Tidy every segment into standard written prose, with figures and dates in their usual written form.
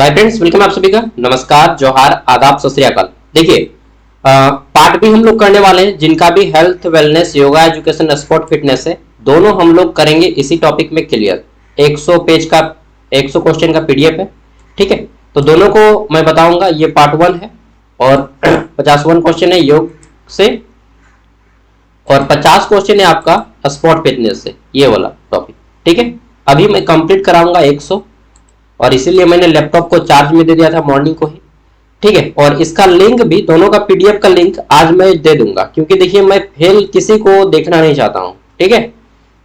तो hi friends, welcome आप सभी का। नमस्कार, जोहार, आदाब, सत श्री अकाल। देखिए, पार्ट भी हम लोग करने वाले हैं जिनका भी health, wellness, yoga, education, sport, fitness है। दोनों हम लोग करेंगे इसी टॉपिक में क्लियर। 100 पेज का 100 क्वेश्चन का पीडीएफ है, ठीक है। तो दोनों को मैं बताऊंगा। ये पार्ट 1 है और 51 क्वेश्चन है योग से और 50 क्वेश्चन है आपका स्पोर्ट फिटनेस से, ये वाला टॉपिक, ठीक है। अभी मैं कंप्लीट कराऊंगा 100 और इसीलिए मैंने लैपटॉप को चार्ज में दे दिया था मॉर्निंग को ही, ठीक है। और इसका लिंक भी, दोनों का पीडीएफ का लिंक आज मैं दे दूंगा, क्योंकि देखिए मैं फेल किसी को देखना नहीं चाहता हूं, ठीक है।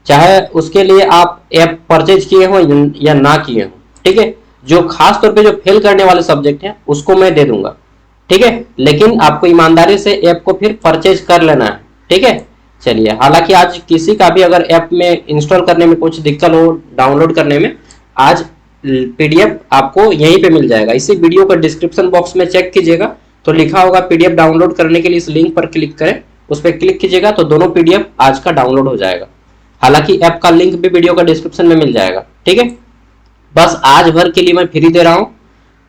चाहे उसके लिए आप ऐप परचेज किए हो या ना किए हो, ठीक है। जो खास तौर पे जो फेल करने वाले सब्जेक्ट हैं उसको मैं दे दूंगा, ठीक है। लेकिन आपको ईमानदारी से ऐप को फिर परचेज कर लेना है, ठीक है। चलिए, हालांकि आज किसी का भी अगर ऐप में इंस्टॉल करने में कुछ दिक्कत हो, डाउनलोड करने में, आज पीडीएफ आपको यहीं पे मिल जाएगा। इसी वीडियो का डिस्क्रिप्शन बॉक्स में चेक कीजिएगा तो लिखा होगा पीडीएफ डाउनलोड करने के लिए इस लिंक पर क्लिक करें, उस पर क्लिक कीजिएगा तो दोनों पीडीएफ आज का डाउनलोड हो जाएगा। हालांकि ऐप का लिंक भी वीडियो का डिस्क्रिप्शन में मिल जाएगा, ठीक है। बस आज भर के लिए मैं फ्री दे रहा हूँ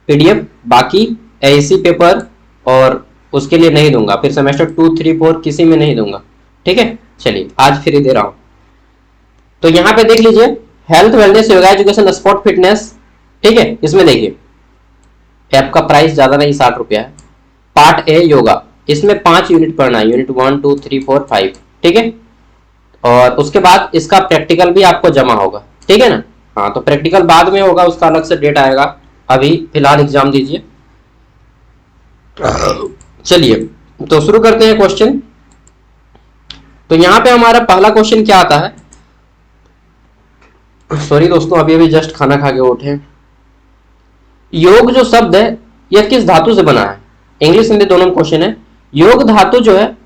पीडीएफ, बाकी ऐसी पेपर और उसके लिए नहीं दूंगा, फिर सेमेस्टर 2, 3, 4 किसी में नहीं दूंगा, ठीक है। चलिए, आज फ्री दे रहा हूँ। तो यहाँ पे देख लीजिए, health, wellness, yoga, education, sport, fitness, ठीक है। इसमें देखिए ऐप का प्राइस ज्यादा नहीं, 60 रुपया है। पार्ट ए योगा, इसमें 5 यूनिट पढ़ना है, यूनिट 1, 2, 3, 4, 5, ठीक है। और उसके बाद इसका प्रैक्टिकल भी आपको जमा होगा, ठीक है ना। हाँ, तो प्रैक्टिकल बाद में होगा, उसका अलग से डेट आएगा। अभी फिलहाल एग्जाम दीजिए। चलिए, तो शुरू करते हैं क्वेश्चन। तो यहाँ पे हमारा पहला क्वेश्चन क्या आता है। सॉरी दोस्तों, अभी अभी जस्ट खाना खा के उठे। योग जो शब्द है यह किस धातु से बना है। इंग्लिश हिंदी दोनों में क्वेश्चन है। योग धातु जो है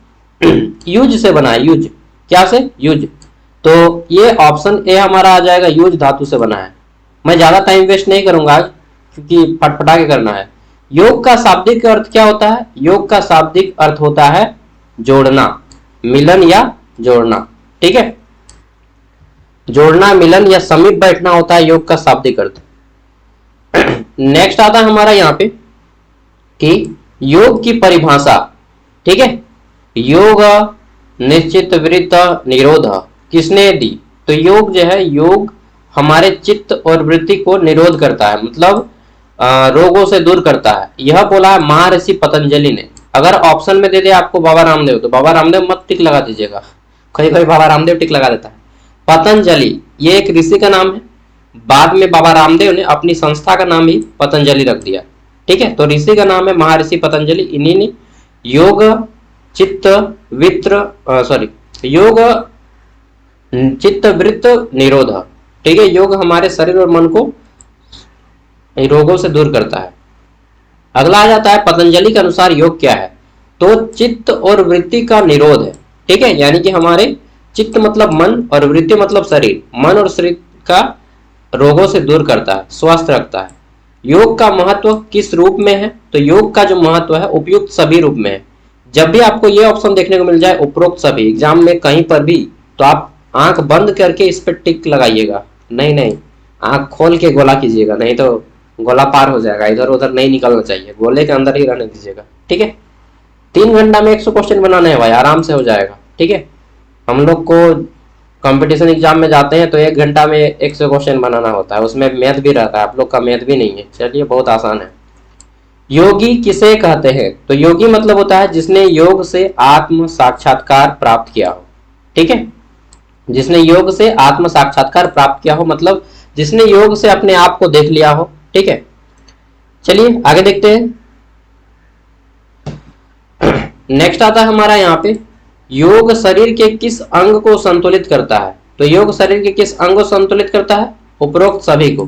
यूज से बना है। यूज, क्या से? यूज। तो ये ऑप्शन ए हमारा आ जाएगा, यूज धातु से बना है। मैं ज्यादा टाइम वेस्ट नहीं करूंगा आज, क्योंकि फटफटा के करना है। योग का शाब्दिक अर्थ क्या होता है? योग का शाब्दिक अर्थ होता है जोड़ना, मिलन या जोड़ना, ठीक है। जोड़ना, मिलन या समीप बैठना होता है योग का शाब्दिक अर्थ। नेक्स्ट आता है हमारा यहाँ पे कि योग की परिभाषा, ठीक है। योग निश्चित वृत्त निरोध किसने दी? तो योग जो है, योग हमारे चित्त और वृत्ति को निरोध करता है, मतलब रोगों से दूर करता है। यह बोला है महर्षि पतंजलि ने। अगर ऑप्शन में दे दे आपको बाबा रामदेव, तो बाबा रामदेव मत टिक लगा दीजिएगा, कहीं कहीं बाबा रामदेव टिक लगा देता है। पतंजलि ये एक ऋषि का नाम है, बाद में बाबा रामदेव ने अपनी संस्था का नाम ही पतंजलि रख दिया, ठीक है। तो ऋषि का नाम है महर्षि पतंजलि। इन्हीं ने योग चित्त योग चित्त वृत्त निरोध, ठीक है। योग हमारे शरीर और मन को रोगों से दूर करता है। अगला आ जाता है पतंजलि के अनुसार योग क्या है। तो चित्त और वृत्ति का निरोध है, ठीक है। यानी कि हमारे चित्त मतलब मन और वृत्ति मतलब शरीर, मन और शरीर का रोगों से दूर करता है, स्वस्थ रखता है। योग का महत्व किस रूप में है? तो योग का जो महत्व है उपयुक्त सभी रूप में है। जब भी आपको ये ऑप्शन देखने को मिल जाए उपरोक्त सभी, एग्जाम में कहीं पर भी, तो आप आंख बंद करके इस पर टिक लगाइएगा। नहीं, आंख खोल के गोला कीजिएगा, नहीं तो गोला पार हो जाएगा, इधर उधर नहीं निकलना चाहिए, गोले के अंदर ही रहने दीजिएगा, ठीक है। 3 घंटा में 100 क्वेश्चन बनाना है भाई, आराम से हो जाएगा, ठीक है। हम लोग को कंपटीशन एग्जाम में जाते हैं तो 1 घंटा में 100 क्वेश्चन बनाना होता है, उसमें मैथ भी रहता है। आप लोग का मैथ भी नहीं है, चलिए बहुत आसान है। योगी किसे कहते हैं? तो योगी मतलब होता है जिसने योग से आत्म साक्षात्कार प्राप्त किया हो, ठीक है। जिसने योग से आत्म साक्षात्कार प्राप्त किया हो, मतलब जिसने योग से अपने आप को देख लिया हो, ठीक है। चलिए आगे देखते हैं। नेक्स्ट आता है हमारा यहाँ पे, योग शरीर के किस अंग को संतुलित करता है। तो योग शरीर के किस अंग को संतुलित करता है? उपरोक्त सभी को।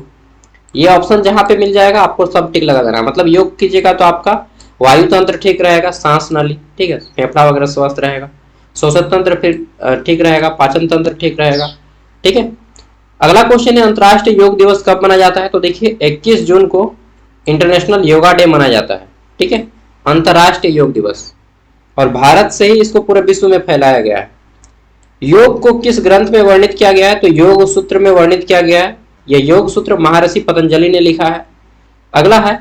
ये ऑप्शन जहां पे मिल जाएगा आपको सब टिक लगा देना है। मतलब योग कीजिएगा तो आपका वायु तंत्र ठीक रहेगा, सांस नाली, ठीक है, फेफड़ा वगैरह स्वस्थ रहेगा, श्वसन तंत्र फिर ठीक रहेगा, पाचन तंत्र ठीक रहेगा, ठीक है। अगला क्वेश्चन है, अंतर्राष्ट्रीय योग दिवस कब मनाया जाता है। तो देखिए 21 जून को इंटरनेशनल योगा डे मनाया जाता है, ठीक है, अंतर्राष्ट्रीय योग दिवस। और भारत से ही इसको पूरे विश्व में फैलाया गया है। योग को किस ग्रंथ में वर्णित किया गया है? तो योग सूत्र में वर्णित किया गया है। यह योग सूत्र महर्षि पतंजलि ने लिखा है। अगला है,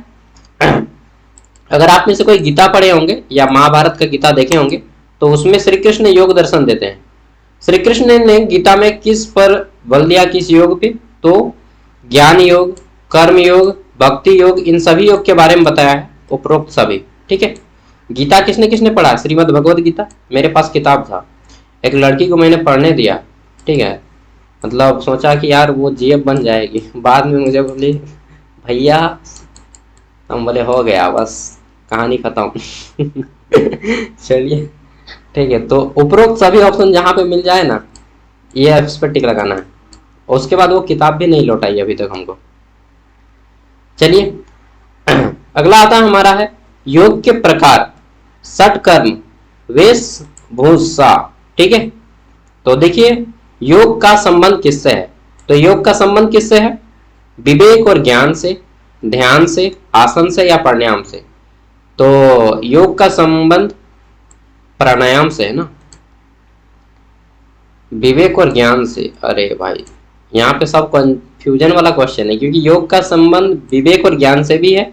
अगर आप में से कोई गीता पढ़े होंगे या महाभारत का गीता देखे होंगे तो उसमें श्री कृष्ण योग दर्शन देते हैं। श्री कृष्ण ने गीता में किस पर बल दिया, किस योग पे? तो ज्ञान योग, कर्म योग, भक्ति योग, इन सभी योग के बारे में बताया है, उपरोक्त सभी। ठीक है, गीता किसने किसने पढ़ा? श्रीमद् भगवद गीता मेरे पास किताब था, एक लड़की को मैंने पढ़ने दिया। ठीक है, मतलब सोचा कि यार वो जीएफ बन जाएगी, बाद में मुझे बोली भैया, हम बोले हो गया बस, कहानी खत्म। चलिए ठीक है, तो उपरोक्त सभी ऑप्शन जहाँ पे मिल जाए ना, ये इस पर टिक लगाना है। उसके बाद वो किताब भी नहीं लौटाई अभी तक हमको। चलिए अगला आता है हमारा है योग के प्रकार, षटकर्म, वेशभूषा। ठीक है, तो देखिए योग का संबंध किससे है? तो योग का संबंध किससे है? विवेक और ज्ञान से, ध्यान से, आसन से या प्राणायाम से? तो योग का संबंध प्राणायाम से है ना, विवेक और ज्ञान से। अरे भाई यहाँ पे सब कंफ्यूजन वाला क्वेश्चन है, क्योंकि योग का संबंध विवेक और ज्ञान से भी है,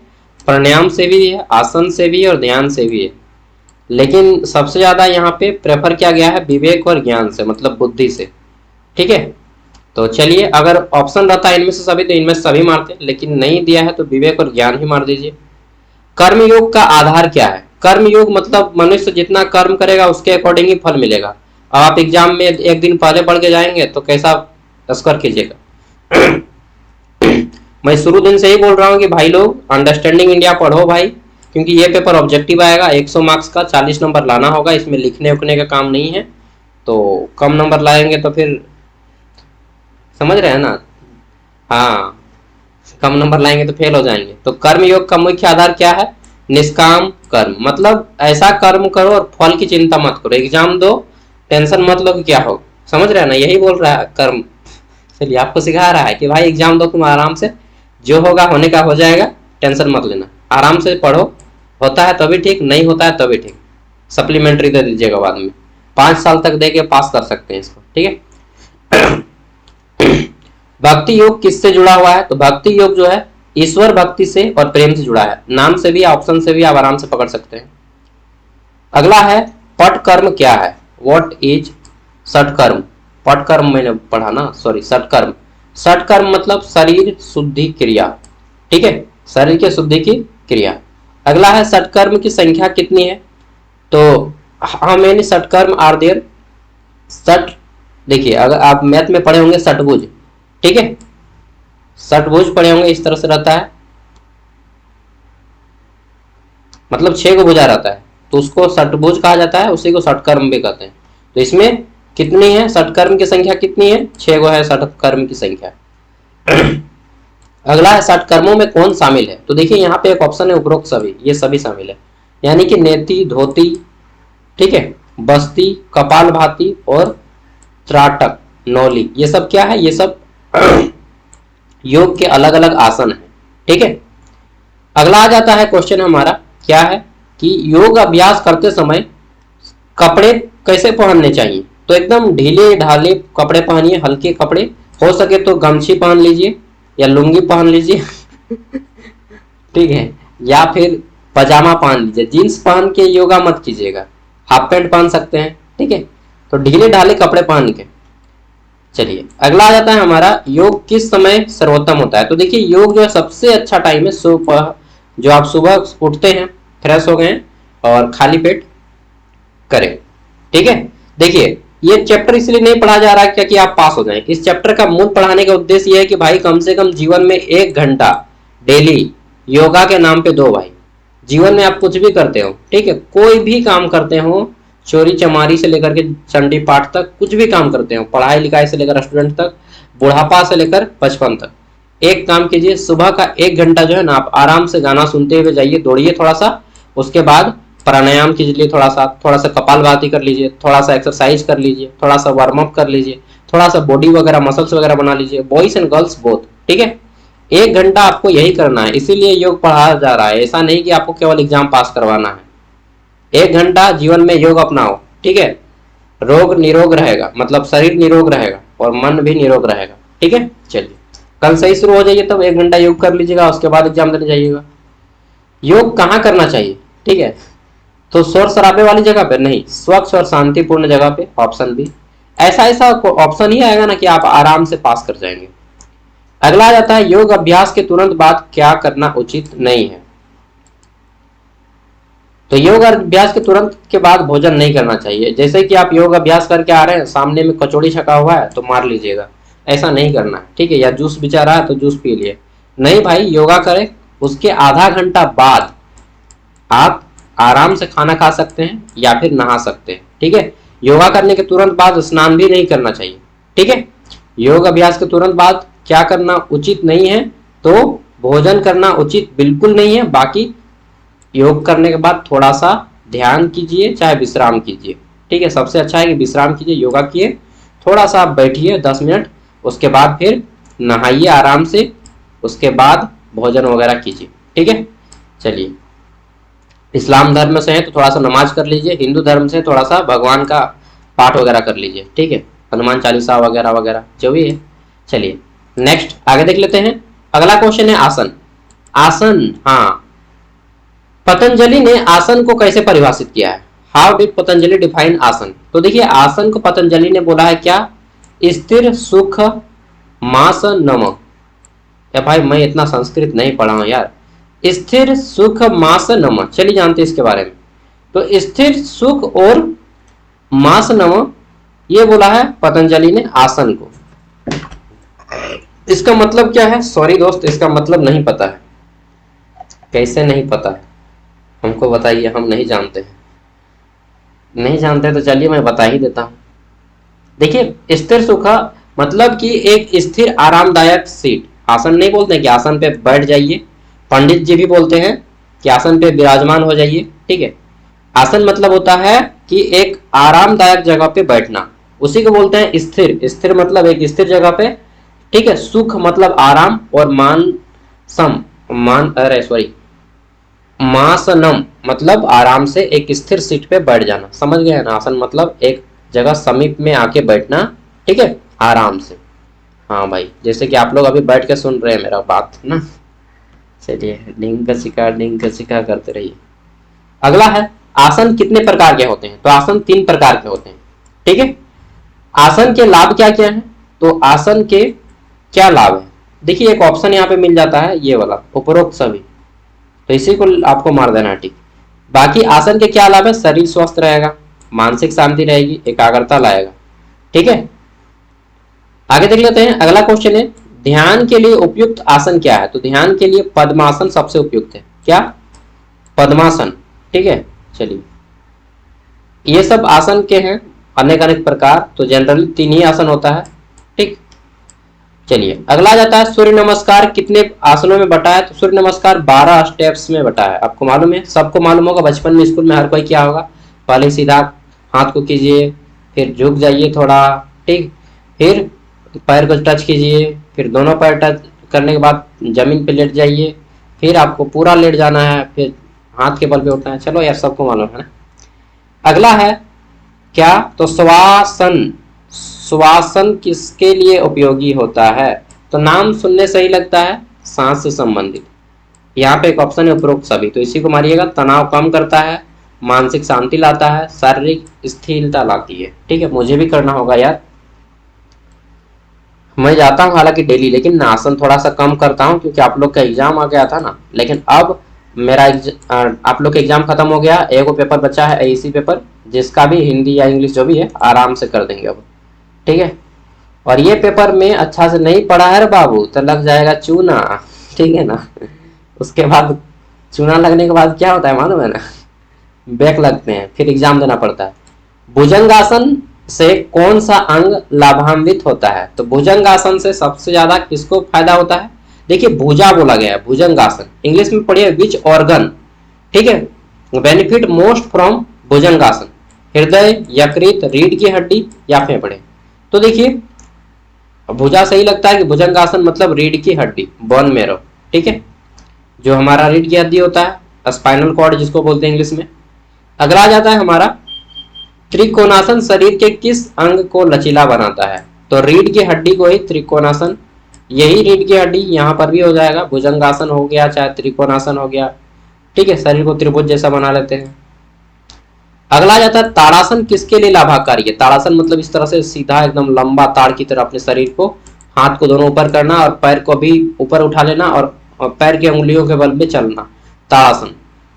प्राणायाम से भी है, आसन से भी है और ध्यान से भी है, लेकिन सबसे ज्यादा यहाँ पे प्रेफर किया गया है विवेक और ज्ञान से, मतलब बुद्धि से। ठीक है, तो चलिए अगर ऑप्शन रहता है इनमें से सभी तो इनमें से सभी मारते, लेकिन नहीं दिया है तो विवेक और ज्ञान ही मार दीजिए। कर्म योग का आधार क्या है? कर्म योग मतलब मनुष्य जितना कर्म करेगा उसके अकॉर्डिंग ही फल मिलेगा। अब आप एग्जाम में एक दिन पहले पढ़ के जाएंगे तो कैसा स्कोर कीजिएगा? मैं शुरू दिन से ही बोल रहा हूँ कि भाई लोग अंडरस्टैंडिंग इंडिया पढ़ो भाई, क्योंकि ये पेपर ऑब्जेक्टिव आएगा, 100 मार्क्स का 40 नंबर लाना होगा, इसमें लिखने उखने का काम नहीं है, तो कम नंबर लाएंगे तो फिर समझ रहे हैं ना, हाँ कम नंबर लाएंगे तो फेल हो जाएंगे। तो कर्म योग का मुख्य आधार क्या है? निष्काम कर्म, मतलब ऐसा कर्म करो और फल की चिंता मत करो, एग्जाम दो टेंशन मत लो कि क्या हो, समझ रहे हैं ना, यही बोल रहा है कर्म। चलिए आपको सिखा रहा है कि भाई एग्जाम दो तुम आराम से, जो होगा होने का हो जाएगा, टेंशन मत लेना, आराम से पढ़ो, होता है तभी ठीक, नहीं होता है तभी ठीक, सप्लीमेंट्री दे दीजिएगा बाद में, 5 साल तक दे के पास कर सकते हैं इसको। ठीक है, भक्ति योग किससे जुड़ा हुआ है? तो भक्ति योग जो है ईश्वर भक्ति से और प्रेम से जुड़ा है, नाम से भी ऑप्शन से भी आप आराम से पकड़ सकते हैं। अगला है पट कर्म क्या है? व्हाट इज सटकर्म? पट कर्म मैंने पढ़ा ना, सॉरी सटकर्म। सटकर्म मतलब शरीर शुद्धि क्रिया। ठीक है, शरीर के शुद्धि की क्रिया। अगला है सटकर्म की संख्या कितनी है? तो हाउ मेनी सटकर्म आर देयर? सट, देखिए अगर आप मैथ में पढ़े होंगे सटभुज, ठीक है, सटभुज पढ़े होंगे, इस तरह से रहता है, मतलब 6 को भुजा रहता है, तो उसको सटभुज कहा जाता है, उसी को सटकर्म भी कहते हैं। तो इसमें कितनी है सटकर्म की संख्या? कितनी है? 6 को है सटकर्म की संख्या। अगला है सटकर्मों में कौन शामिल है? तो देखिए यहाँ पे एक ऑप्शन है उपरोक्त सभी, ये सभी शामिल है, यानी कि नेति, धोती, ठीक है, बस्ती, कपालभाति और त्राटक, नौली, ये सब क्या है? ये सब योग के अलग अलग आसन है। ठीक है, अगला आ जाता है क्वेश्चन हमारा, क्या है कि योग अभ्यास करते समय कपड़े कैसे पहनने चाहिए? तो एकदम ढीले ढाले कपड़े पहनिए, हल्के कपड़े, हो सके तो गमछी पहन लीजिए या लुंगी पहन लीजिए। ठीक है, या फिर पजामा पहन लीजिए, जीन्स पहन के योगा मत कीजिएगा, हाफ पैंट पहन सकते हैं। ठीक है, तो ढीले ढाले कपड़े पहन के। चलिए अगला आ जाता है हमारा, योग किस समय सर्वोत्तम होता है? तो देखिए योग जो है सबसे अच्छा टाइम है सुबह, जो आप सुबह उठते हैं, फ्रेश हो गए और खाली पेट करें। ठीक है, देखिए ये चैप्टर इसलिए नहीं पढ़ा जा रहा है क्योंकि आप पास हो जाएं, इस चैप्टर का मूल पढ़ाने का उद्देश्य यह है कि भाई कम से कम जीवन में 1 घंटा डेली योगा के नाम पे दो भाई। जीवन में आप कुछ भी करते हो, ठीक है, कोई भी काम करते हो, चोरी चमारी से लेकर के चंडी पाठ तक, कुछ भी काम करते हो, पढ़ाई लिखाई से लेकर स्टूडेंट तक, बुढ़ापा से लेकर बचपन तक, एक काम कीजिए, सुबह का 1 घंटा जो है ना, आप आराम से गाना सुनते हुए जाइए, दौड़िए थोड़ा सा, उसके बाद प्राणायाम कीजिए, थोड़ा सा कपालभाति कर लीजिए, थोड़ा सा एक्सरसाइज कर लीजिए, थोड़ा सा वार्म अप कर लीजिए, थोड़ा सा बॉडी वगैरह मसल्स वगैरह बना लीजिए, बॉयज एंड गर्ल्स बोथ। ठीक है, 1 घंटा आपको यही करना है, इसीलिए योग पढ़ाया जा रहा है, ऐसा नहीं कि आपको केवल एग्जाम पास करवाना है। 1 घंटा जीवन में योग अपनाओ, ठीक है, रोग निरोग रहेगा, मतलब शरीर निरोग रहेगा और मन भी निरोग रहेगा। ठीक है, चलिए कल से ही शुरू हो जाइए, तब 1 घंटा योग कर लीजिएगा, उसके बाद एग्जाम देने जाइएगा। योग कहाँ करना चाहिए, ठीक है, तो शोर शराबे वाली जगह पे नहीं, स्वच्छ और शांतिपूर्ण जगह पे, ऑप्शन बी। ऐसा ऐसा ऑप्शन ही आएगा ना कि आप आराम से पास कर जाएंगे। अगला आ जाता है योग अभ्यास के तुरंत बाद क्या करना उचित नहीं है। तो योग अभ्यास के तुरंत के बाद भोजन नहीं करना चाहिए। जैसे कि आप योग अभ्यास करके आ रहे हैं, सामने में कचौड़ी छका हुआ है तो मार लीजिएगा, ऐसा नहीं करना है, ठीक है। या जूस बिचा रहा है तो जूस पी लिए, नहीं भाई, योगा करें, उसके आधा घंटा बाद आप आराम से खाना खा सकते हैं या फिर नहा सकते हैं, ठीक है। योगा करने के तुरंत बाद स्नान भी नहीं करना चाहिए, ठीक है। योग अभ्यास के तुरंत बाद क्या करना उचित नहीं है, तो भोजन करना उचित बिल्कुल नहीं है। बाकी योग करने के बाद थोड़ा सा ध्यान कीजिए, चाहे विश्राम कीजिए, ठीक है। सबसे अच्छा है कि विश्राम कीजिए, योगा किए, थोड़ा सा बैठिए 10 मिनट, उसके बाद फिर नहाइए आराम से, उसके बाद भोजन वगैरह कीजिए, ठीक है। चलिए, इस्लाम धर्म से है तो थोड़ा सा नमाज कर लीजिए, हिंदू धर्म से थोड़ा सा भगवान का पाठ वगैरह कर लीजिए, ठीक है, हनुमान चालीसा वगैरह वगैरह जो भी है। चलिए नेक्स्ट आगे देख लेते हैं। अगला क्वेश्चन है आसन। आसन, हाँ, पतंजलि ने आसन को कैसे परिभाषित किया है? हाउ डिड पतंजलि डिफाइन आसन? तो देखिए, आसन को पतंजलि ने बोला है क्या, स्थिर सुख मास नम। या भाई मैं इतना संस्कृत नहीं पढ़ा हूं यार, स्थिर सुख मास नम, चलिए जानते हैं इसके बारे में। तो स्थिर सुख और मास नम, ये बोला है पतंजलि ने आसन को। इसका मतलब क्या है? सॉरी दोस्त, इसका मतलब नहीं पता है। कैसे नहीं पता है, हमको बताइए, हम नहीं जानते हैं। नहीं जानते तो चलिए मैं बता ही देता हूं। देखिए, स्थिर सुख मतलब कि एक स्थिर आरामदायक सीट, आसन नहीं बोलते हैं कि आसन पे बैठ जाइए, पंडित जी भी बोलते हैं कि आसन पे विराजमान हो जाइए, ठीक है। आसन मतलब होता है कि एक आरामदायक जगह पे बैठना, उसी को बोलते हैं स्थिर। स्थिर मतलब एक स्थिर जगह पे, ठीक है। सुख मतलब आराम, और मासनम मतलब आराम से एक स्थिर सीट पे बैठ जाना, समझ गए ना। आसन मतलब एक जगह समीप में आके बैठना, ठीक है, आराम से। हाँ भाई, जैसे कि आप लोग अभी बैठ के सुन रहे हैं मेरा बात ना। चलिए ढिंग का सिका करते रहिए। अगला है आसन कितने प्रकार के होते हैं? तो आसन 3 प्रकार के होते हैं, ठीक है। आसन के लाभ क्या क्या है? तो आसन के क्या लाभ है, देखिए एक ऑप्शन यहाँ पे मिल जाता है, ये वाला, उपरोक्त सभी, तो इसी को आपको मार देना है, ठीक। बाकी आसन के क्या लाभ है? शरीर स्वस्थ रहेगा, मानसिक शांति रहेगी, एकाग्रता लाएगा, ठीक है। आगे देख लेते हैं। अगला क्वेश्चन है ध्यान के लिए उपयुक्त आसन क्या है? तो ध्यान के लिए पद्मासन सबसे उपयुक्त है। क्या? पद्मासन, ठीक है। चलिए, ये सब आसन के हैं अनेक अनेक प्रकार, तो जनरली 3 ही आसन होता है, ठीक। चलिए अगला जाता है सूर्य नमस्कार कितने आसनों में बटा है? तो सूर्य नमस्कार 12 स्टेप्स में बटा है। आपको मालूम है, सबको मालूम होगा, बचपन में स्कूल में हर कोई क्या होगा, पहले सीधा हाथ को कीजिए, फिर झुक जाइए थोड़ा, ठीक, फिर पैर को टच कीजिए, फिर दोनों पैर टच करने के बाद जमीन पे लेट जाइए, फिर आपको पूरा लेट जाना है, फिर हाथ के बल पे उठना है। चलो यार, सबको मालूम है ना। अगला है क्या? तो श्वासन। श्वासन किसके लिए उपयोगी होता है? तो नाम सुनने से ही लगता है सांस से संबंधित। यहाँ पे एक ऑप्शन है उपरोक्त सभी, तो इसी को मारिएगा। तनाव कम करता है, मानसिक शांति लाता है, शारीरिक स्थिरता लाती है, ठीक है। मुझे भी करना होगा यार, मैं जाता हूँ हालांकि डेली, लेकिन आसन थोड़ा सा कम करता हूँ क्योंकि आप लोग का एग्जाम आ गया था ना। लेकिन अब मेरा आप लोग का एग्जाम खत्म हो गया, एगो पेपर बचा है, एईसी पेपर, जिसका भी हिंदी या इंग्लिश जो भी है आराम से कर देंगे अब, ठीक है। और ये पेपर में अच्छा से नहीं पढ़ा है रे बाबू तो लग जाएगा चूना, ठीक है ना। उसके बाद चूना लगने के बाद क्या होता है मालूम है ना, बैक लगते हैं, फिर एग्जाम देना पड़ता है। भुजंगासन से कौन सा अंग लाभान्वित होता है? तो भुजंगासन से सबसे ज्यादा किसको फायदा होता है? देखिए भुजा बोला गया है, भुजंगासन, इंग्लिश में पढ़िए विच ऑर्गन, ठीक है, बेनिफिट मोस्ट फ्रॉम भुजंगासन? हृदय, यकृत, रीढ़ की हड्डी या फेफड़े? तो देखिए भुजा सही लगता है कि भुजंगासन मतलब रीढ़ की हड्डी, बोन मेरो, ठीक है, जो हमारा रीढ़ की हड्डी होता है, स्पाइनल कॉर्ड जिसको बोलते हैं इंग्लिश में। अगला आ जाता है हमारा त्रिकोणासन शरीर के किस अंग को लचीला बनाता है? तो रीढ़ की हड्डी को ही त्रिकोणासन यही रीढ़ की हड्डी यहाँ पर भी हो जाएगा, भुजंगासन हो गया चाहे त्रिकोणासन हो गया, ठीक है, शरीर को त्रिभुज जैसा बना लेते हैं। अगला जाता है ताड़ासन, किसके लिए लाभकारी है? ताड़ासन मतलब इस तरह से सीधा एकदम लंबा ताड़ की तरह अपने शरीर को, हाथ को दोनों ऊपर करना और पैर को भी ऊपर उठा लेना और पैर की उंगलियों के बल पे चलना, ताड़ासन।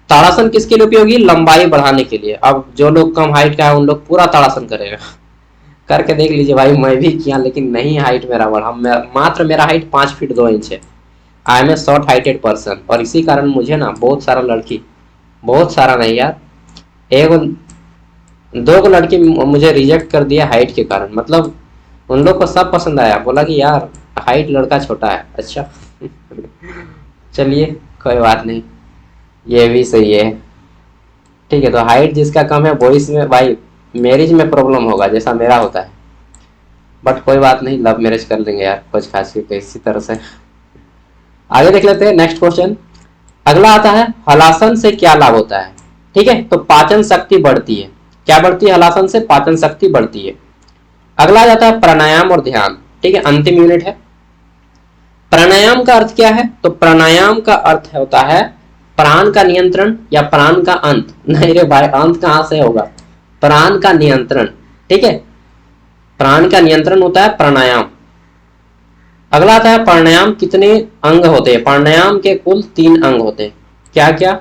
ताड़ासन किसके लिए उपयोगी? लंबाई बढ़ाने के लिए। अब जो लोग कम हाइट का है उन लोग पूरा ताड़ासन करेगा, करके देख लीजिए भाई, मैं भी किया लेकिन नहीं हाइट मेरा बढ़ा, मात्र मेरा हाइट 5 फीट 2 इंच है। I am a short heighted person, और इसी कारण मुझे ना बहुत सारा लड़की, बहुत सारा नहीं यार, एक दो को लड़की मुझे रिजेक्ट कर दिया हाइट के कारण, मतलब उन लोग को सब पसंद आया, बोला कि यार हाइट लड़का छोटा है। अच्छा चलिए कोई बात नहीं, ये भी सही है, ठीक है। तो हाइट जिसका कम है वो इसमें भाई मैरिज में प्रॉब्लम होगा जैसा मेरा होता है, बट कोई बात नहीं, लव मैरिज कर लेंगे यार, कुछ खासियत है इसी तरह से। आगे देख लेते हैं नेक्स्ट क्वेश्चन। अगला आता है हलासन से क्या लाभ होता है? ठीक है, तो पाचन शक्ति बढ़ती है। क्या बढ़ती है? हलासन से पाचन शक्ति बढ़ती है। अगला जाता है प्राणायाम और ध्यान, ठीक है, अंतिम यूनिट है। प्राणायाम का अर्थ क्या है? तो प्राणायाम का अर्थ होता है प्राण का नियंत्रण या प्राण का अंत। नहीं रे भाई, अंत कहां से होगा? प्राण का नियंत्रण, ठीक है, प्राण का नियंत्रण होता है प्राणायाम। अगला आता है प्राणायाम कितने अंग होते हैं? प्राणायाम के कुल 3 अंग होते हैं। क्या क्या?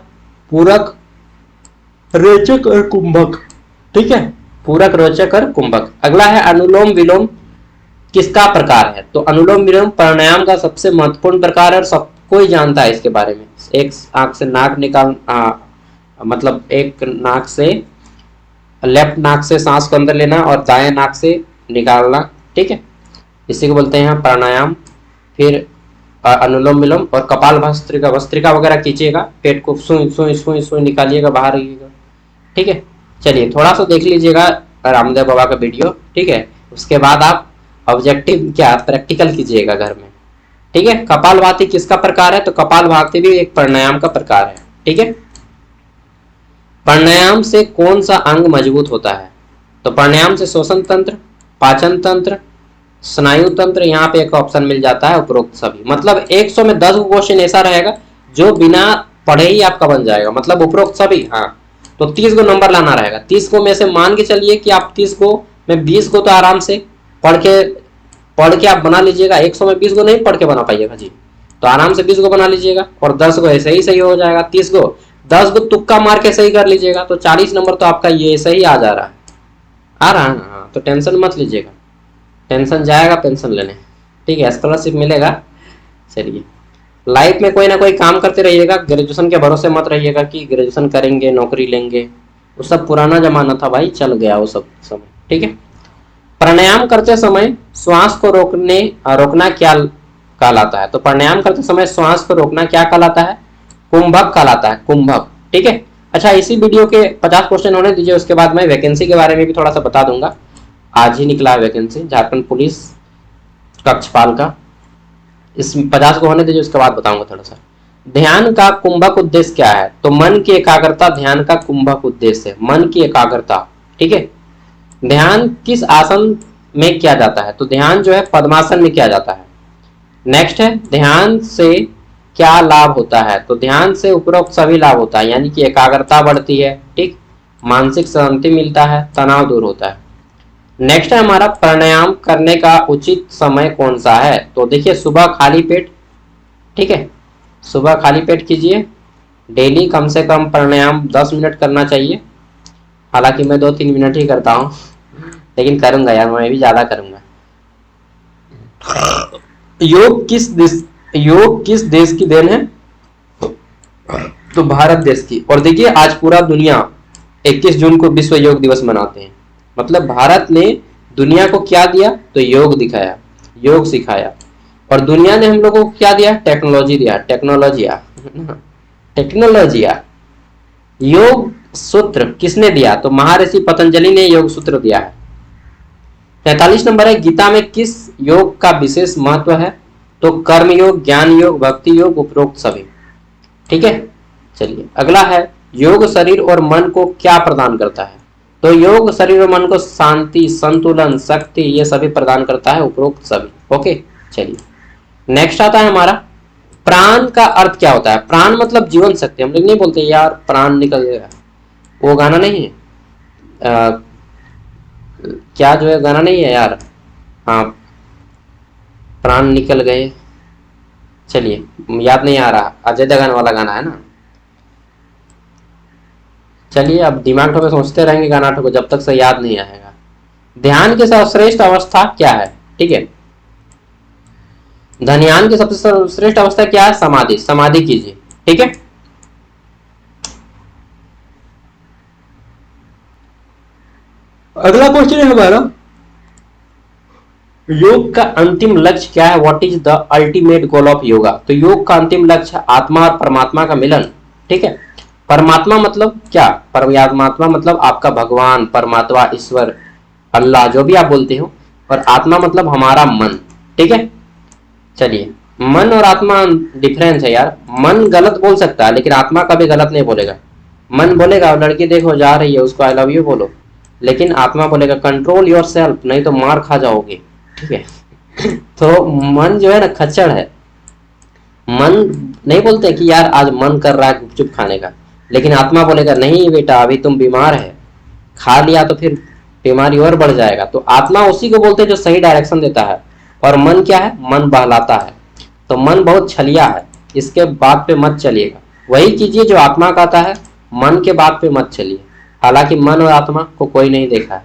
पूरक, रेचक और कुंभक, ठीक है, पूरक, रोचक और कुंभक। अगला है अनुलोम विलोम, किसका प्रकार है? तो अनुलोम विलोम प्राणायाम का सबसे महत्वपूर्ण प्रकार है और सब कोई जानता है इसके बारे में। एक आंख से नाक निकाल, मतलब एक नाक से, लेफ्ट नाक से सांस को अंदर लेना और दाएं नाक से निकालना, ठीक है, इसी को बोलते हैं प्राणायाम। फिर अनुलोम विलोम और कपाल भस्त्रिका, भस्त्रिका वगैरह कीजिएगा, पेट को सुई सुई सुई सुई निकालिएगा, बाहर आइएगा, ठीक है। चलिए थोड़ा सा देख लीजिएगा रामदेव बाबा का वीडियो, ठीक है, उसके बाद आप ऑब्जेक्टिव क्या प्रैक्टिकल कीजिएगा घर में, ठीक है। कपालभाति किसका प्रकार है? तो कपालभाति भी एक प्राणायाम का प्रकार है, ठीक है। प्राणायाम से कौन सा अंग मजबूत होता है? तो प्राणायाम से श्वसन तंत्र, पाचन तंत्र, स्नायु तंत्र, यहाँ पे एक ऑप्शन मिल जाता है उपरोक्त सभी। मतलब 100 में 10 क्वेश्चन ऐसा रहेगा जो बिना पढ़े ही आपका बन जाएगा, मतलब उपरोक्त सभी। हाँ, तो 30 को नंबर लाना रहेगा। 30 को में से मान के चलिए कि आप 30 को में 20 को तो आराम से पढ़ के आप बना लीजिएगा। 100 में 20 को नहीं पढ़ के बना पाइएगा जी, तो आराम से 20 को बना लीजिएगा, और 10 को ऐसे ही सही हो जाएगा। 30 को 10 को तुक्का मार के सही कर लीजिएगा, तो 40 नंबर तो आपका ये सही आ जा रहा है, आ रहा है। हाँ, तो टेंशन मत लीजिएगा, टेंशन जाएगा पेंशन लेने, ठीक है, स्कॉलरशिप मिलेगा। चलिए लाइफ में कोई ना कोई काम करते रहिएगा, ग्रेजुएशन के भरोसे मत रहिएगा कि ग्रेजुएशन करेंगे नौकरी लेंगे, वो सब पुराना जमाना था भाई, चल गया वो सब समय, ठीक है। प्राणायाम करते समय श्वास को रोकना क्या कहलाता है? तो प्राणायाम करते समय श्वास को रोकना क्या कहलाता है? कुंभक कहलाता है, कुंभक, ठीक है। अच्छा, इसी वीडियो के 50 क्वेश्चन होने दीजिए, उसके बाद मैं वैकेंसी के बारे में भी थोड़ा सा बता दूंगा। आज ही निकला है वैकेंसी झारखंड पुलिस कक्षपाल का, इस 50 को होने दीजिए, उसके बाद बताऊंगा थोड़ा सा। ध्यान का कुंभक उद्देश्य क्या है? तो मन की एकाग्रता ध्यान का कुंभक उद्देश्य है, मन की एकाग्रता, ठीक है। ध्यान किस आसन में किया जाता है? तो ध्यान जो है पद्मासन में किया जाता है। नेक्स्ट है ध्यान से क्या लाभ होता है? तो ध्यान से उपरोक्त सभी लाभ होता है, यानी कि एकाग्रता बढ़ती है, ठीक, मानसिक शांति मिलता है, तनाव दूर होता है। नेक्स्ट है हमारा प्राणायाम करने का उचित समय कौन सा है? तो देखिए सुबह खाली पेट, ठीक है, सुबह खाली पेट कीजिए, डेली कम से कम प्राणायाम 10 मिनट करना चाहिए। हालांकि मैं 2-3 मिनट ही करता हूँ, लेकिन करूंगा यार, मैं भी ज्यादा करूंगा। योग किस देश की देन है? तो भारत देश की। और देखिए आज पूरा दुनिया 21 जून को विश्व योग दिवस मनाते हैं, मतलब भारत ने दुनिया को क्या दिया? तो योग दिखाया, योग सिखाया, और दुनिया ने हम लोगों को क्या दिया? टेक्नोलॉजी दिया, टेक्नोलॉजिया। योग सूत्र किसने दिया? तो महर्षि पतंजलि ने योग सूत्र दिया है। 43 नंबर है गीता में किस योग का विशेष महत्व है? तो कर्म योग, ज्ञान योग, भक्ति योग, उपरोक्त सभी, ठीक है। चलिए अगला है योग शरीर और मन को क्या प्रदान करता है? तो योग शरीर और मन को शांति, संतुलन, शक्ति, ये सभी प्रदान करता है, उपरोक्त सभी, ओके। चलिए नेक्स्ट आता है हमारा प्राण का अर्थ क्या होता है। प्राण मतलब जीवन शक्ति। हम लोग नहीं बोलते यार प्राण निकल गया, वो गाना नहीं है। क्या जो है गाना नहीं है यार, हाँ प्राण निकल गए, चलिए याद नहीं आ रहा, अजय देवगन वाला गाना है ना। चलिए अब दिमाग ठोके सोचते रहेंगे गाना ठोको जब तक से याद नहीं आएगा। ध्यान की सर्वश्रेष्ठ अवस्था क्या है, ठीक है। ध्यान की सबसे सर्वश्रेष्ठ अवस्था क्या है, समाधि। समाधि कीजिए, ठीक है। अगला क्वेश्चन है हमारा, योग का अंतिम लक्ष्य क्या है, what is the ultimate goal of yoga. तो योग का अंतिम लक्ष्य आत्मा और परमात्मा का मिलन, ठीक है। परमात्मा मतलब क्या, परमात्मा मतलब आपका भगवान, परमात्मा, ईश्वर, अल्लाह, जो भी आप बोलते हो। और आत्मा मतलब हमारा मन, ठीक है। चलिए मन और आत्मा डिफरेंस है यार। मन गलत बोल सकता है लेकिन आत्मा कभी गलत नहीं बोलेगा। मन बोलेगा लड़की देखो जा रही है उसको आई लव यू बोलो, लेकिन आत्मा बोलेगा कंट्रोल योर सेल्फ, नहीं तो मार खा जाओगे, ठीक है। तो मन जो है ना खच्चड़ है। मन नहीं बोलते कि यार आज मन कर रहा है गुपचुप खाने का, लेकिन आत्मा बोलेगा नहीं बेटा अभी तुम बीमार है, खा लिया तो फिर बीमारी और बढ़ जाएगा। तो आत्मा उसी को बोलते हैं जो सही डायरेक्शन देता है। और मन क्या है, मन बहलाता है। तो मन बहुत छलिया है, इसके बात पे मत चलिएगा, वही कीजिए जो आत्मा कहता है, मन के बात पे मत चलिए। हालांकि मन और आत्मा को कोई नहीं देखा है।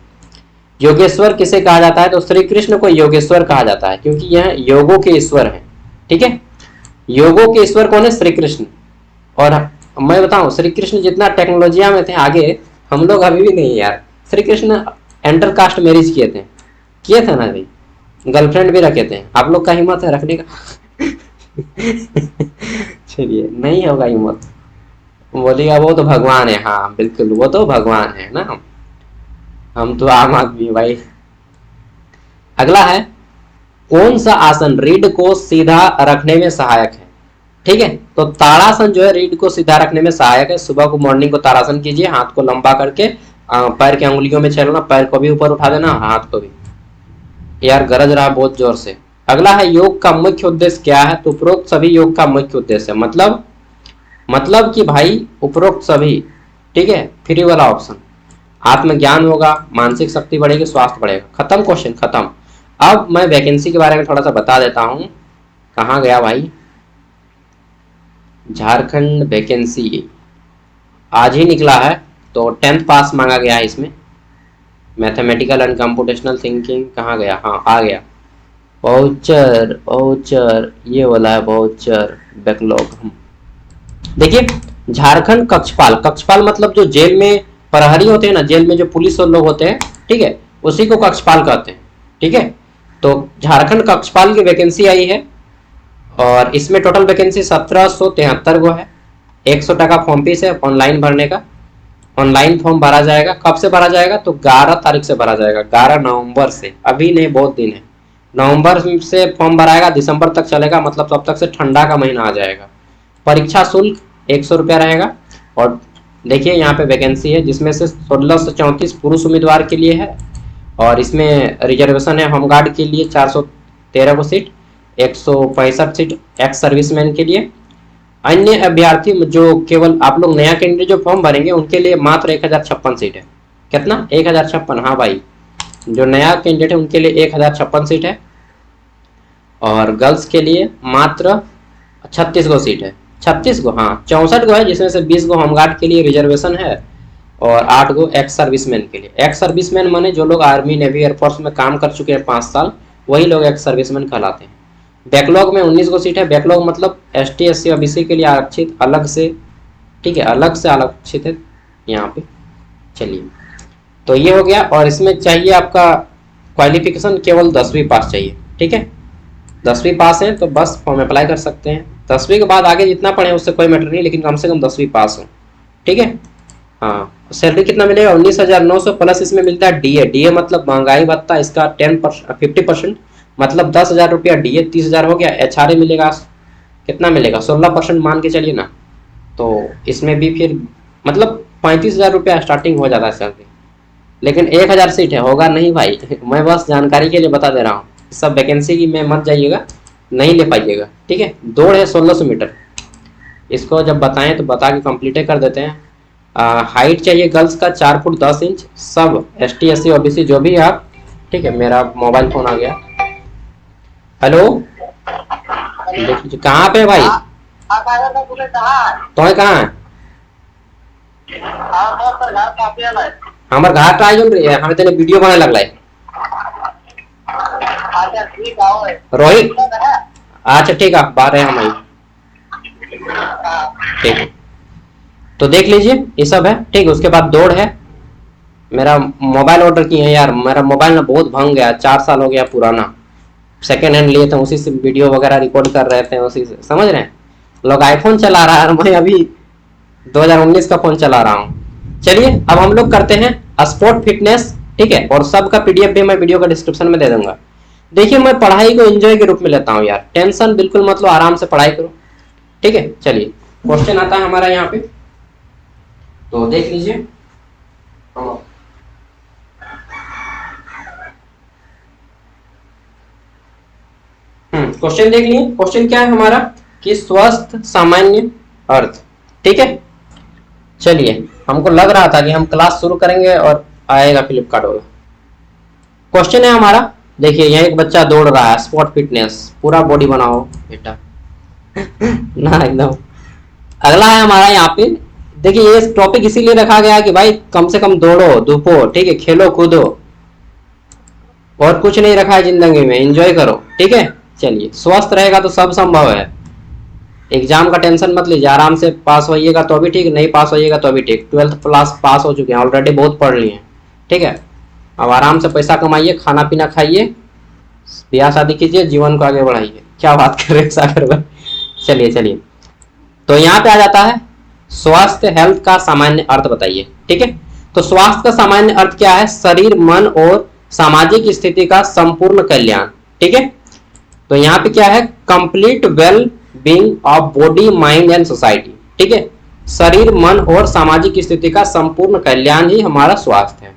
योगेश्वर किसे कहा जाता है, तो श्री कृष्ण को योगेश्वर कहा जाता है क्योंकि यह योगों के ईश्वर हैं, ठीक है। योगों के ईश्वर कौन है, श्री कृष्ण। और मैं बताऊं श्री कृष्ण जितना टेक्नोलॉजिया में थे आगे, हम लोग अभी भी नहीं यार। Shri Krishna inter caste marriage किए थे ना भाई, गर्लफ्रेंड भी रखे थे। आप लोग का हिम्मत है रखने का? चलिए नहीं होगा हिम्मत, बोलेगा वो तो भगवान है। हाँ बिल्कुल वो तो भगवान है ना, हम तो आम आदमी भाई। अगला है कौन सा आसन रीढ़ को सीधा रखने में सहायक है, ठीक है। तो ताड़ासन जो है रीढ़ को सीधा रखने में सहायक है। सुबह को मॉर्निंग को ताड़ासन कीजिए, हाथ को लंबा करके पैर की अंगुलियों में चलना, पैर को भी ऊपर उठा देना, हाथ को भी। यार गरज रहा बहुत जोर से। अगला है योग का मुख्य उद्देश्य क्या है, तो उपरोक्त सभी योग का मुख्य उद्देश्य है। मतलब कि भाई उपरोक्त सभी, ठीक है। फ्री वाला ऑप्शन, आत्मज्ञान होगा, मानसिक शक्ति बढ़ेगी, स्वास्थ्य बढ़ेगा। खत्म क्वेश्चन खत्म। अब मैं वैकेंसी के बारे में थोड़ा सा बता देता हूं। कहाँ गया भाई, झारखंड वैकेंसी आज ही निकला है। तो 10th पास मांगा गया है इसमें, मैथमेटिकल एंड कंप्यूटेशनल थिंकिंग। कहाँ गया, हाँ आ गया। वाउचर ये वाला है, वाउचर बैकलॉग। देखिए झारखंड कक्षपाल मतलब जो जेल में प्रहरी होते हैं ना, जेल में जो पुलिस लोग होते हैं, ठीक है, उसी को कक्षपाल कहते हैं, ठीक है। तो झारखंड कक्षपाल की वैकेंसी आई है और इसमें टोटल वैकेंसी 1773 को है। 100 टका फॉर्म फीस है ऑनलाइन भरने का। ऑनलाइन फॉर्म भरा जाएगा, कब से भरा जाएगा, तो 11 तारीख से भरा जाएगा, 11 नवंबर से। अभी नहीं, बहुत दिन है। नवंबर से फॉर्म भराएगा, दिसंबर तक चलेगा, मतलब तब तक से ठंडा का महीना आ जाएगा। परीक्षा शुल्क 100 रुपया रहेगा। और देखिए यहाँ पे वैकेंसी है जिसमें से 1634 पुरुष उम्मीदवार के लिए है और इसमें रिजर्वेशन है होमगार्ड के लिए 413 को सीट, 165 सीट एक्स सर्विसमैन के लिए। अन्य अभ्यर्थी जो केवल आप लोग नया कैंडिडेट जो फॉर्म भरेंगे उनके लिए मात्र 1056 सीट है। कितना, 1056। हाँ भाई, जो नया कैंडिडेट है उनके लिए 1056 सीट है और गर्ल्स के लिए मात्र 36 को सीट है। 36 को, हाँ 64 को है, जिसमें से 20 को होमगार्ड के लिए रिजर्वेशन है और 8 को एक्स सर्विसमैन के लिए। एक्स सर्विसमैन माने जो लोग आर्मी, नेवी, एयरफोर्स में काम कर चुके हैं 5 साल, वही लोग एक्स सर्विसमैन कहलाते हैं। बैकलॉग में 19 को सीट है। बैकलॉग मतलब ST SC OBC के लिए आरक्षित अलग से, ठीक है, अलग से आरक्षित है यहाँ पे। चलिए तो ये हो गया। और इसमें चाहिए आपका क्वालिफिकेशन केवल 10वीं पास चाहिए, ठीक है। 10वीं पास है तो बस फॉर्म अप्लाई कर सकते हैं। 10वीं के बाद आगे जितना पढ़े उससे कोई मैटर नहीं, लेकिन कम से कम 10वीं पास हो, ठीक है। हाँ सैलरी कितना मिलेगा, 19,900 प्लस इसमें मिलता है DA मतलब महंगाई भत्ता, इसका 50% मतलब 10,000 रुपया DA, 30,000 हो गया। HRA मिलेगा, कितना मिलेगा, 16% मान के चलिए ना। तो इसमें भी फिर मतलब 35,000 रुपया स्टार्टिंग हो जाता है सैलरी। लेकिन 1,000 सीट है, होगा नहीं भाई। मैं बस जानकारी के लिए बता दे रहा हूँ, सब वैकेंसी की में मत जाइएगा। नहीं ले पाइएगा, ठीक है। दौड़ है 1600 मीटर, इसको जब बताएं तो बता के कंप्लीट कर देते हैं। हाइट चाहिए गर्ल्स का 4 फुट 10 इंच, सब ST SC OBC जो भी है आप, ठीक है। मेरा मोबाइल फोन आ गया। हेलो, देख लीजिए कहाँ पे है भाई, तो कहाँ है? हमारे घर आ रही है, हमें तेने वीडियो बनाने लगला है। रोहित, अच्छा ठीक है, बाहर है हम, ठीक है। तो देख लीजिए ये सब है, ठीक है। उसके बाद दौड़ है। मेरा मोबाइल ऑर्डर किए हैं यार, मेरा मोबाइल ना बहुत भंग गया, 4 साल हो गया पुराना, सेकेंड हैंड लिए थे, उसी से वीडियो वगैरह रिकॉर्ड कर रहे थे, उसी से, समझ रहे हैं। लोग आईफोन चला रहा है, मैं अभी 2019 का फोन चला रहा हूँ। चलिए अब हम लोग करते हैं स्पोर्ट फिटनेस, ठीक है। और सबका PDF भी मैं वीडियो का डिस्क्रिप्शन में दे दूंगा। देखिए मैं पढ़ाई को एंजॉय के रूप में लेता हूँ यार, टेंशन बिल्कुल मत लो, आराम से पढ़ाई करो, ठीक है। चलिए क्वेश्चन आता है हमारा यहाँ पे, तो देख लीजिए। क्वेश्चन देख लिए। क्वेश्चन क्या है हमारा कि स्वस्थ सामान्य अर्थ, ठीक है। चलिए हमको लग रहा था कि हम क्लास शुरू करेंगे और आएगा फ्लिपकार्ट वाला। क्वेश्चन है हमारा, देखिए यहाँ एक बच्चा दौड़ रहा है, स्पोर्ट फिटनेस, पूरा बॉडी बनाओ बेटा ना एकदम। अगला है हमारा यहाँ पे, देखिए ये टॉपिक इसीलिए रखा गया है कि भाई कम से कम दौड़ो धूपो, ठीक है, खेलो कूदो, और कुछ नहीं रखा है जिंदगी में, एंजॉय करो, ठीक है। चलिए स्वस्थ रहेगा तो सब संभव है, एग्जाम का टेंशन मत लीजिए, आराम से पास होइएगा तो भी ठीक, नहीं पास होइएगा तो भी ठीक। 12th क्लास पास हो चुके हैं ऑलरेडी, बहुत पढ़ लिए हैं, ठीक है। अब आराम से पैसा कमाइए, खाना पीना खाइए, ब्याह शादी कीजिए, जीवन को आगे बढ़ाइए। क्या बात कर रहे हैं सागर भाई। चलिए चलिए, तो यहाँ पे आ जाता है स्वास्थ्य, हेल्थ का सामान्य अर्थ बताइए, ठीक है। तो स्वास्थ्य का सामान्य अर्थ क्या है? शरीर, मन और सामाजिक स्थिति का संपूर्ण कल्याण, ठीक है। तो यहाँ पे क्या है? Complete well being of body, mind and society, ठीक है। शरीर, मन और सामाजिक स्थिति का संपूर्ण कल्याण ही हमारा स्वास्थ्य है।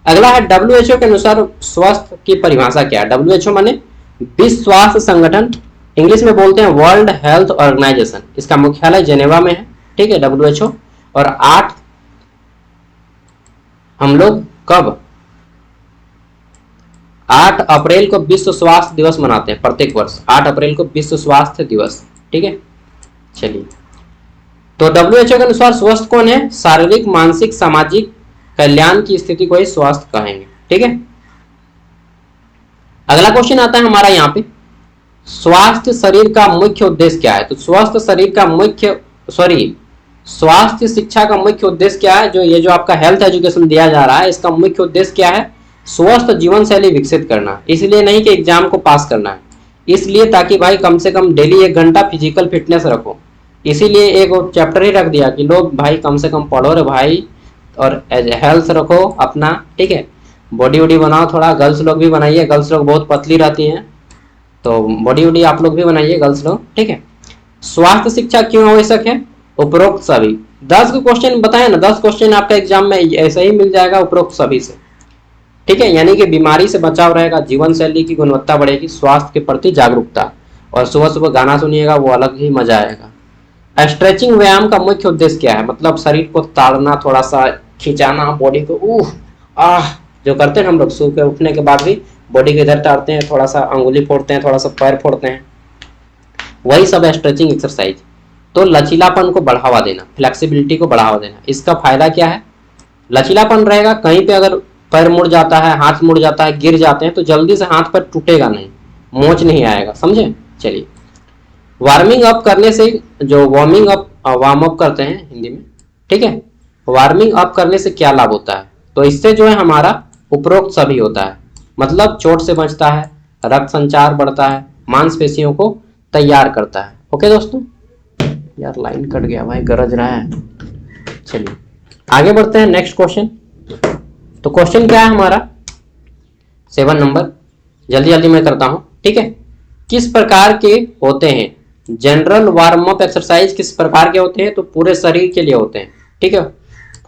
अगला है WHO के अनुसार स्वास्थ्य की परिभाषा क्या है? WHO माने विश्व स्वास्थ्य संगठन, इंग्लिश में बोलते हैं वर्ल्ड हेल्थ ऑर्गेनाइजेशन, इसका मुख्यालय जेनेवा में है, ठीक है, WHO। और 8 हम लोग कब 8 अप्रैल को विश्व स्वास्थ्य दिवस मनाते हैं, प्रत्येक वर्ष 8 अप्रैल को विश्व स्वास्थ्य दिवस, ठीक है। चलिए, तो WHO के अनुसार स्वस्थ कौन है? शारीरिक, मानसिक, सामाजिक कल्याण की स्थिति को ही स्वास्थ्य कहेंगे, ठीक है। अगला क्वेश्चन आता है हमारा यहाँ पे, स्वास्थ्य शरीर का मुख्य उद्देश्य क्या है? तो स्वस्थ शरीर का मुख्य स्वास्थ्य शिक्षा का मुख्य उद्देश्य क्या है? जो आपका हेल्थ एजुकेशन दिया जा रहा है, इसका मुख्य उद्देश्य क्या है? स्वस्थ जीवन शैली विकसित करना। इसलिए नहीं कि एग्जाम को पास करना है, इसलिए ताकि भाई कम से कम डेली 1 घंटा फिजिकल फिटनेस रखो। इसीलिए एक चैप्टर ही रख दिया कि लोग भाई कम से कम पढ़ो रे भाई, और हेल्थ रखो अपना, ठीक है। बॉडी वॉडी बनाओ थोड़ा, गर्ल्स लोग भी बनाइए, गर्ल्स लोग बहुत पतली रहती हैं, तो बॉडी वॉडी आप लोग भी बनाइए गर्ल्स लोग, ठीक है। स्वास्थ्य शिक्षा क्यों आवश्यक है? उपरोक्त सभी 10 क्वेश्चन बताए ना, 10 क्वेश्चन आपका एग्जाम में ऐसे ही मिल जाएगा उपरोक्त सभी से, ठीक है। यानी कि बीमारी से बचाव रहेगा, जीवन शैली की गुणवत्ता बढ़ेगी, स्वास्थ्य के प्रति जागरूकता, और सुबह सुबह गाना सुनिएगा, वो अलग ही मजा आएगा। स्ट्रेचिंग व्यायाम का मुख्य उद्देश्य क्या है? मतलब शरीर को ताड़ना, थोड़ा सा खिंचाना, बॉडी को जो करते हैं हम लोग सो के उठने के बाद भी बॉडी को इधर टाड़ते हैं, थोड़ा सा अंगुली फोड़ते हैं, थोड़ा सा पैर फोड़ते हैं, वही सब स्ट्रेचिंग एक्सरसाइज। तो लचीलापन को बढ़ावा देना, फ्लेक्सिबिलिटी को बढ़ावा देना। इसका फायदा क्या है? लचीलापन रहेगा, कहीं पे अगर पैर मुड़ जाता है, हाथ मुड़ जाता है, गिर जाते हैं, तो जल्दी से हाथ पैर टूटेगा नहीं, मोच नहीं आएगा, समझे। चलिए, वार्मिंग अप करने से, जो वार्म अप करते हैं हिंदी में, ठीक है, वार्मिंग अप करने से क्या लाभ होता है? तो इससे जो है हमारा उपरोक्त सभी होता है, मतलब चोट से बचता है, रक्त संचार बढ़ता है, मांसपेशियों को तैयार करता है। ओके दोस्तों, यार लाइन कट गया भाई, गरज रहा है। चलिए आगे बढ़ते हैं, नेक्स्ट क्वेश्चन। तो क्वेश्चन क्या है हमारा 7 नंबर, जल्दी जल्दी मैं करता हूं, ठीक है। किस प्रकार के होते हैं? जनरल वार्म अप एक्सरसाइज किस प्रकार के होते हैं? तो पूरे शरीर के लिए होते हैं, ठीक है,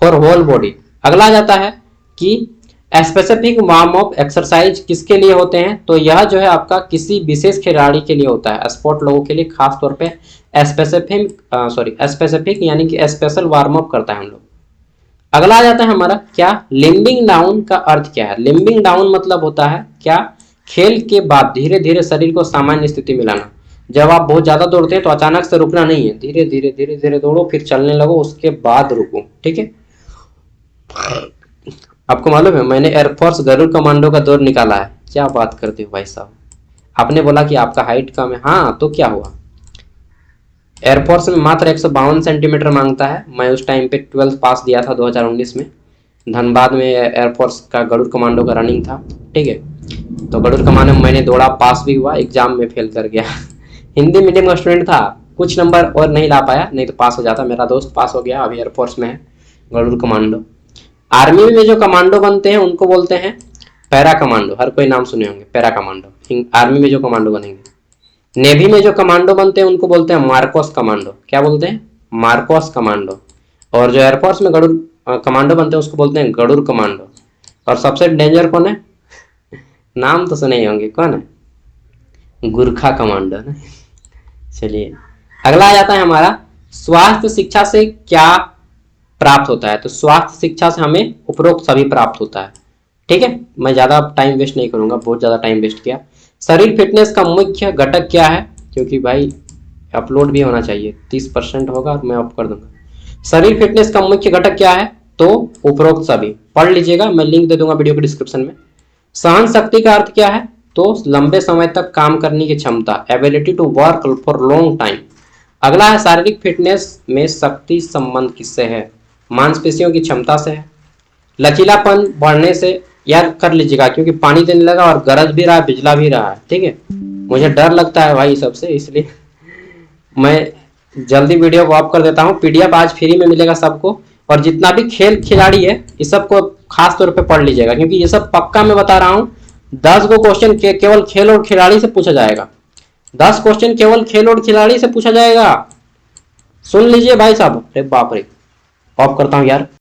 फॉर होल बॉडी। अगला जाता है कि स्पेसिफिक वार्म अप एक्सरसाइज किसके लिए होते हैं? तो यह जो है आपका किसी विशेष खिलाड़ी के लिए होता है, स्पोर्ट लोगों के लिए खास तौर पे स्पेसिफिक यानी कि स्पेशल वार्म अप करता है हम लोग। अगला आ जाता है हमारा क्या, लिम्बिंग डाउन का अर्थ क्या है? लिम्बिंग डाउन मतलब होता है क्या, खेल के बाद धीरे धीरे शरीर को सामान्य स्थिति में लाना। जब आप बहुत ज्यादा दौड़ते हैं तो अचानक से रुकना नहीं है, धीरे धीरे धीरे धीरे दौड़ो, फिर चलने लगो, उसके बाद रुको, ठीक है। आपको मालूम है मैंने एयरफोर्स गरुड़ कमांडो का दौर निकाला है। क्या बात करते हो भाई साहब, आपने बोला कि आपका हाइट कम है, हाँ तो क्या हुआ, एयरफोर्स में मात्र 152 सेंटीमीटर मांगता है। मैं उस टाइम पे 12th पास दिया था 2019 में, धनबाद में एयरफोर्स का गरुड़ कमांडो का रनिंग था, ठीक है। तो गरुड़ कमांडो में मैंने दौड़ा, पास भी हुआ, एग्जाम में फेल कर गया हिंदी मीडियम का स्टूडेंट था, कुछ नंबर और नहीं ला पाया, नहीं तो पास हो जाता। मेरा दोस्त पास हो गया, अभी एयरफोर्स में है, गरुड़ कमांडो। आर्मी में जो कमांडो बनते हैं उनको बोलते हैं पैरा कमांडो, हर कोई नाम सुने होंगे पैरा कमांडो, आर्मी में जो कमांडो बनेंगे। नेवी में जो कमांडो बनते हैं उनको बोलते हैं मार्कोस कमांडो। क्या बोलते हैं? Marcos commando. और जो एयरफोर्स में गरुड़ कमांडो बनते हैं उसको बोलते हैं गरुड़ कमांडो। और सबसे डेंजर कौन है? नाम तो सुने ही होंगे, कौन है? गुरखा कमांडो ना। चलिए अगला आ जाता है हमारा, स्वास्थ्य शिक्षा से क्या प्राप्त होता है? तो स्वास्थ्य शिक्षा से हमें उपरोक्त सभी प्राप्त होता है, ठीक है। मैं ज्यादा टाइम वेस्ट नहीं करूंगा, बहुत ज्यादा टाइम वेस्ट किया। शरीर फिटनेस का मुख्य घटक क्या है? क्योंकि भाई अपलोड भी होना चाहिए, 30% होगा मैं अप कर दूंगा। शरीर फिटनेस का मुख्य घटक क्या है? तो उपरोक्त सभी, पढ़ लीजिएगा, मैं लिंक दे दूंगा वीडियो के डिस्क्रिप्शन में। सहन शक्ति का अर्थ क्या है? तो लंबे समय तक काम करने की क्षमता, ability to work for long time. अगला है शारीरिक फिटनेस में शक्ति संबंध किससे है? मांसपेशियों की क्षमता से है। लचीलापन बढ़ने से, यार कर लीजिएगा क्योंकि पानी देने लगा और गरज भी रहा है, बिजला भी रहा है, ठीक है। मुझे डर लगता है भाई सबसे, इसलिए मैं जल्दी वीडियो को ऑफ कर देता हूँ। पीडीएफ आज फ्री में मिलेगा सबको, और जितना भी खेल खिलाड़ी है इस सबको खास तौर पे पढ़ लीजिएगा, क्योंकि ये सब पक्का मैं बता रहा हूँ। 10 गो क्वेश्चन केवल खेल और खिलाड़ी से पूछा जाएगा, 10 क्वेश्चन केवल खेल और खिलाड़ी से पूछा जाएगा, सुन लीजिए भाई साहब। अरे बाप रे, ऑफ करता हूँ यार।